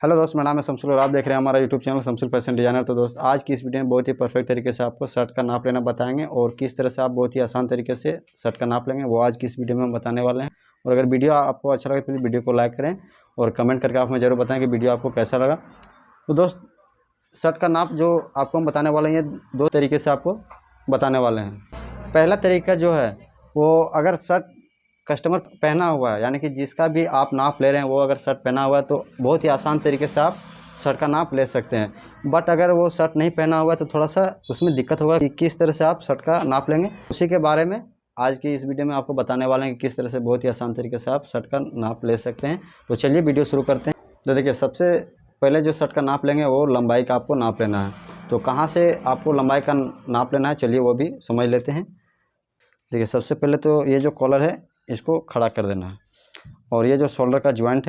Hello दोस्त, मेरा नाम है शमसुल और आप देख रहे हैं हमारा YouTube channel Shamsul fashion designer. तो दोस्त, आज की इस वीडियो में बहुत ही परफेक्ट तरीके से आपको शर्ट का नाप लेना बताएंगे और किस तरह से आप बहुत ही आसान तरीके से शर्ट का नाप लेंगे, वो आज की इस वीडियो में हम बताने वाले हैं। और अगर वीडियो आपको अच्छा लगे तो वीडियो को लाइक करें और कमेंट करके आप हमें ज़रूर बताएं कि वीडियो आपको कैसा लगा। तो दोस्त, शर्ट का नाप जो आपको हम बताने वाले हैं, दो तरीके से आपको बताने वाले हैं। पहला तरीका जो है वो, अगर शर्ट कस्टमर पहना हुआ है, यानी कि जिसका भी आप नाप ले रहे हैं वो अगर शर्ट पहना हुआ है तो बहुत ही आसान तरीके से आप शर्ट का नाप ले सकते हैं। बट अगर वो शर्ट नहीं पहना हुआ है तो थोड़ा सा उसमें दिक्कत होगा कि किस तरह से आप शर्ट का नाप लेंगे। उसी के बारे में आज की इस वीडियो में आपको बताने वाले हैं कि किस तरह से बहुत ही आसान तरीके से आप शर्ट का नाप ले सकते हैं। तो चलिए वीडियो शुरू करते हैं। तो देखिए, सबसे पहले जो शर्ट का नाप लेंगे वो लंबाई का आपको नाप लेना है। तो कहाँ से आपको लंबाई का नाप लेना है, चलिए वो भी समझ लेते हैं। देखिए, सबसे पहले तो ये जो कॉलर है इसको खड़ा कर देना है और ये जो शोल्डर का ज्वाइंट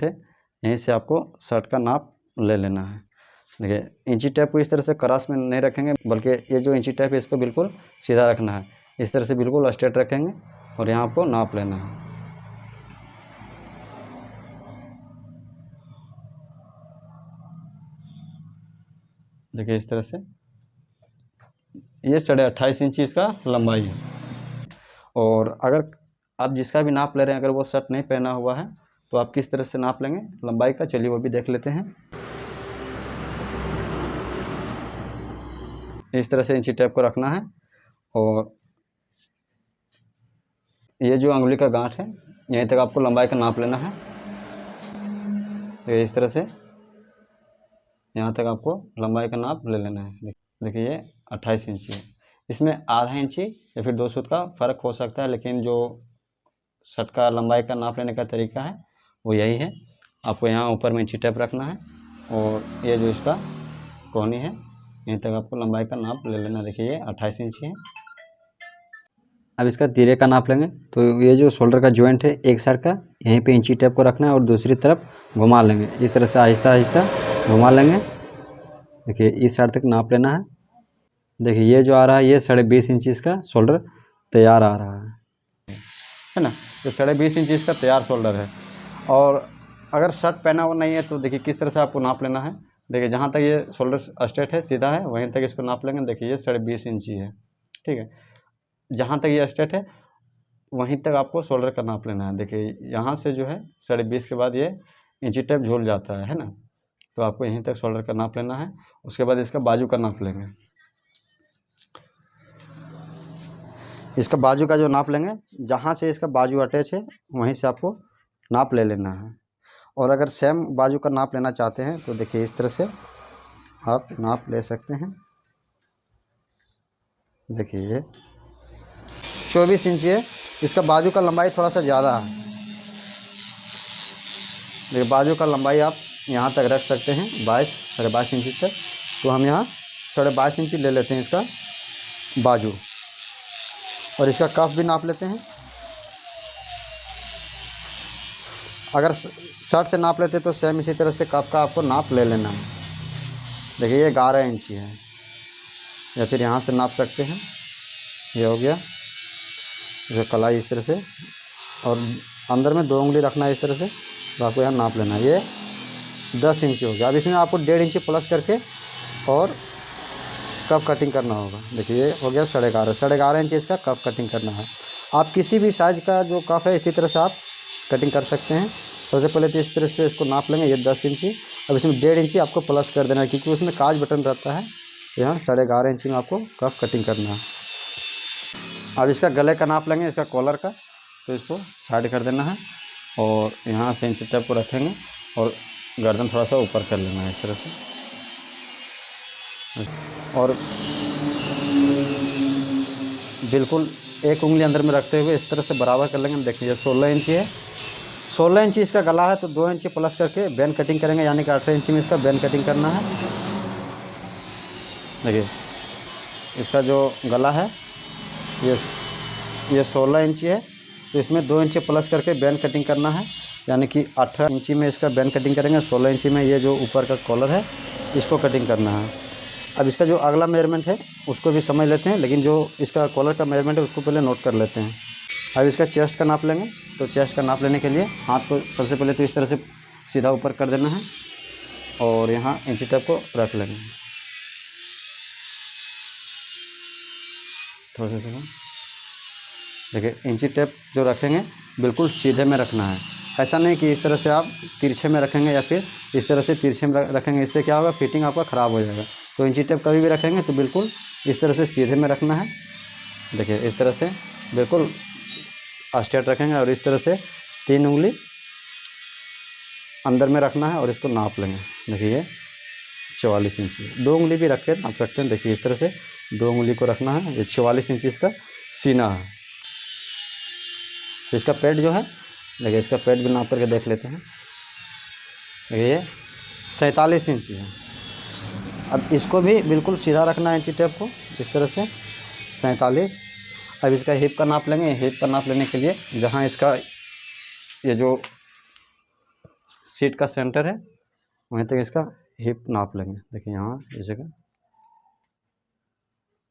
है, यहीं से आपको शर्ट का नाप ले लेना है। देखिए, इंची टेप को इस तरह से क्रॉस में नहीं रखेंगे, बल्कि ये जो इंची टेप है इसको बिल्कुल सीधा रखना है। इस तरह से बिल्कुल स्ट्रेट रखेंगे और यहाँ आपको नाप लेना है। देखिए, इस तरह से ये 28.5 इंची इसका लंबाई है। और अगर आप जिसका भी नाप ले रहे हैं, अगर वो शर्ट नहीं पहना हुआ है तो आप किस तरह से नाप लेंगे लंबाई का, चलिए वो भी देख लेते हैं। इस तरह से इंची टेप को रखना है और ये जो अंगुली का गांठ है यहीं तक आपको लंबाई का नाप लेना है। तो इस तरह से यहाँ तक आपको लंबाई का नाप ले लेना है। देखिए, ये 28 इंची है। इसमें आधा इंची या फिर 2 सूत का फ़र्क हो सकता है, लेकिन जो शर्ट का लंबाई का नाप लेने का तरीका है वो यही है। आपको यहाँ ऊपर में इंची टेप रखना है और ये जो इसका कोहनी है यहीं तक आपको लंबाई का नाप ले लेना। देखिए, ये 28 इंची है। अब इसका तिरे का नाप लेंगे। तो ये जो शोल्डर का जॉइंट है एक साइड का, यहीं पे इंची टेप को रखना है और दूसरी तरफ घुमा लेंगे। इस तरह से आहिस्ता आहिस्ता घुमा लेंगे। देखिए, इस साइड तक नाप लेना है। देखिए, ये जो आ रहा है ये 20.5 इंची इसका शोल्डर तैयार आ रहा है ना। तो 20.5 इंची इसका तैयार शोल्डर है। और अगर शर्ट पहना हुआ नहीं है तो देखिए किस तरह से आपको नाप लेना है। देखिए, जहाँ तक ये शोल्डर स्ट्रेट है, सीधा है, वहीं तक इसको नाप लेंगे। देखिए, ये 20.5 इंची है, ठीक है। जहाँ तक ये स्ट्रेट है वहीं तक आपको शोल्डर का नाप लेना है। देखिए, यहाँ से जो है 20.5 के बाद ये इंची टेप झूल जाता है ना, तो आपको यहीं तक शोल्डर का नाप लेना है। उसके बाद इसका बाजू का नाप लेंगे। इसका बाजू का जो नाप लेंगे, जहाँ से इसका बाजू अटैच है वहीं से आपको नाप ले लेना है। और अगर सेम बाजू का नाप लेना चाहते हैं तो देखिए इस तरह से आप नाप ले सकते हैं। देखिए, ये 24 इंची है। इसका बाजू का लंबाई थोड़ा सा ज़्यादा है। देखिए, बाजू का लंबाई आप यहाँ तक रख सकते हैं, 22 इंची तक। तो हम यहाँ 22.5 इंची ले लेते हैं इसका बाजू, और इसका कफ भी नाप लेते हैं। अगर शर्ट से नाप लेते तो सेम इसी तरह से कफ का आपको नाप ले लेना है। देखिए, ये 11 इंची है, या फिर यहाँ से नाप सकते हैं। ये हो गया जो कलाई, इस तरह से, और अंदर में 2 उंगली रखना है इस तरह से। तो आपको यहाँ नाप लेना है। ये 10 इंची हो गया। अब इसमें आपको 1.5 इंची प्लस करके और कप कटिंग करना होगा। देखिए, ये हो गया 11.5 इंची इसका कप कटिंग करना है। आप किसी भी साइज़ का जो कप है इसी तरह से आप कटिंग कर सकते हैं। सबसे पहले तो इस तरह से इसको नाप लेंगे, ये 10 इंची। अब इसमें 1.5 इंची आपको प्लस कर देना है, क्योंकि उसमें काज बटन रहता है। यहाँ 11.5 इंची में आपको कप कटिंग करना है। अब इसका गले का नाप लेंगे, इसका कॉलर का। तो इसको साइड कर देना है और यहाँ से इंची टेप को रखेंगे और गर्दन थोड़ा सा ऊपर कर लेना है इस तरह से। और बिल्कुल एक उंगली अंदर में रखते हुए इस तरह से बराबर कर लेंगे। देखिए, 16 इंची है। 16 इंची इसका गला है, तो 2 इंची प्लस करके बैन कटिंग करेंगे, यानी कि 18 इंची में इसका बैन कटिंग करना है। देखिए, इसका जो गला है ये 16 इंची है, तो इसमें 2 इंची प्लस करके बैन कटिंग करना है, यानी कि 18 इंची में इसका बैन कटिंग करेंगे। 16 इंची में ये जो ऊपर का कॉलर है इसको कटिंग करना है। अब इसका जो अगला मेजरमेंट है उसको भी समझ लेते हैं, लेकिन जो इसका कॉलर का मेजरमेंट है उसको पहले नोट कर लेते हैं। अब इसका चेस्ट का नाप लेंगे। तो चेस्ट का नाप लेने के लिए हाथ को सबसे पहले तो इस तरह से सीधा ऊपर कर देना है और यहाँ इंची टेप को रख लेना है। थोड़ा सा सुनो, देखिए इंची टेप जो रखेंगे बिल्कुल सीधे में रखना है। ऐसा नहीं कि इस तरह से आप तिरछे में रखेंगे या फिर इस तरह से तिरछे में रखेंगे, इससे क्या होगा, फिटिंग आपका ख़राब हो जाएगा। तो इंची टेप कभी भी रखेंगे तो बिल्कुल इस तरह से सीधे में रखना है। देखिए इस तरह से बिल्कुल स्ट्रेट रखेंगे और इस तरह से 3 उंगली अंदर में रखना है और इसको नाप लेंगे। देखिए ये 44 इंची, 2 उंगली भी रख के नाप सकते हैं। देखिए इस तरह से 2 उंगली को रखना है। ये 44 इंची इसका सीना है। तो इसका पेट जो है, देखिए इसका पेट भी नाप करके देख लेते हैं। देखिए ये 47 इंची है। अब इसको भी बिल्कुल सीधा रखना है इंची टेप को, इस तरह से 47। अब इसका हिप का नाप लेंगे। हिप का नाप लेने के लिए जहाँ इसका ये जो सीट का सेंटर है वहीं तक इसका हिप नाप लेंगे। देखिए यहाँ इस जगह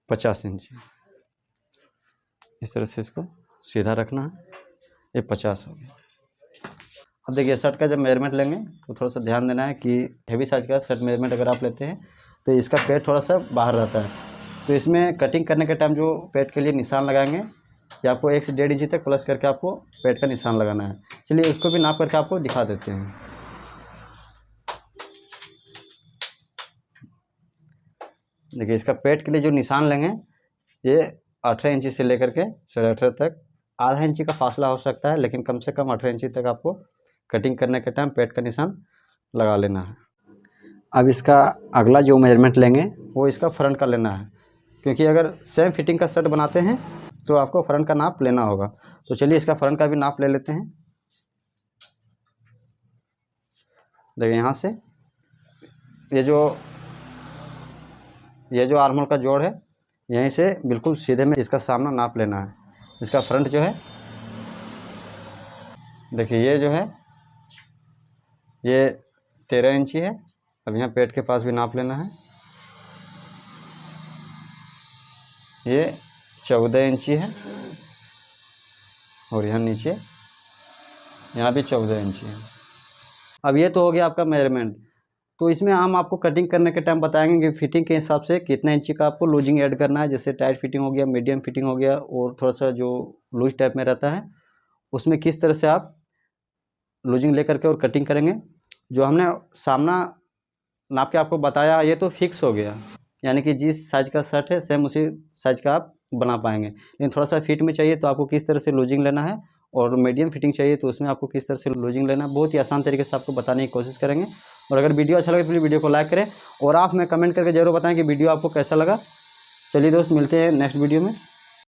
50 इंची, इस तरह से इसको सीधा रखना है। ये 50 हो गया। अब देखिए शर्ट का जब मेजरमेंट लेंगे तो थोड़ा सा ध्यान देना है कि हेवी साइज का शर्ट मेजरमेंट अगर आप लेते हैं तो इसका पेट थोड़ा सा बाहर रहता है। तो इसमें कटिंग करने के टाइम जो पेट के लिए निशान लगाएंगे ये आपको 1 से 1.5 इंची तक प्लस करके आपको पेट का निशान लगाना है। चलिए उसको भी नाप करके आपको दिखा देते हैं। देखिए इसका पेट के लिए जो निशान लेंगे ये 18 इंची से लेकर के 18.5 तक, आधा इंची का फासला हो सकता है, लेकिन कम से कम 18 इंची तक आपको कटिंग करने के टाइम पेट का निशान लगा लेना है। अब इसका अगला जो मेजरमेंट लेंगे वो इसका फ्रंट का लेना है, क्योंकि अगर सेम फिटिंग का शर्ट बनाते हैं तो आपको फ्रंट का नाप लेना होगा। तो चलिए इसका फ्रंट का भी नाप ले लेते हैं। देखिए यहाँ से ये जो आर्म होल का जोड़ है यहीं से बिल्कुल सीधे में इसका सामना नाप लेना है। इसका फ्रंट जो है, देखिए ये जो है ये 13 इंची है। अब यहाँ पेट के पास भी नाप लेना है। ये 14 इंची है और यहाँ नीचे यहाँ भी 14 इंची है। अब ये तो हो गया आपका मेजरमेंट। तो इसमें हम आपको कटिंग करने के टाइम बताएंगे कि फिटिंग के हिसाब से कितना इंची का आपको लूजिंग ऐड करना है। जैसे टाइट फिटिंग हो गया, मीडियम फिटिंग हो गया और थोड़ा सा जो लूज टाइप में रहता है उसमें किस तरह से आप लूजिंग ले करके और कटिंग करेंगे। जो हमने सामना नाप के आपको बताया ये तो फिक्स हो गया, यानी कि जिस साइज़ का शर्ट है सेम उसी साइज़ का आप बना पाएंगे। लेकिन थोड़ा सा फिट में चाहिए तो आपको किस तरह से लूजिंग लेना है, और मीडियम फिटिंग चाहिए तो उसमें आपको किस तरह से लूजिंग लेना है। बहुत ही आसान तरीके से आपको बताने की कोशिश करेंगे। और अगर वीडियो अच्छा लगे तो प्लीज़ वीडियो को लाइक करें और आप हमें कमेंट करके ज़रूर बताएं कि वीडियो आपको कैसा लगा। चलिए दोस्त, मिलते हैं नेक्स्ट वीडियो में।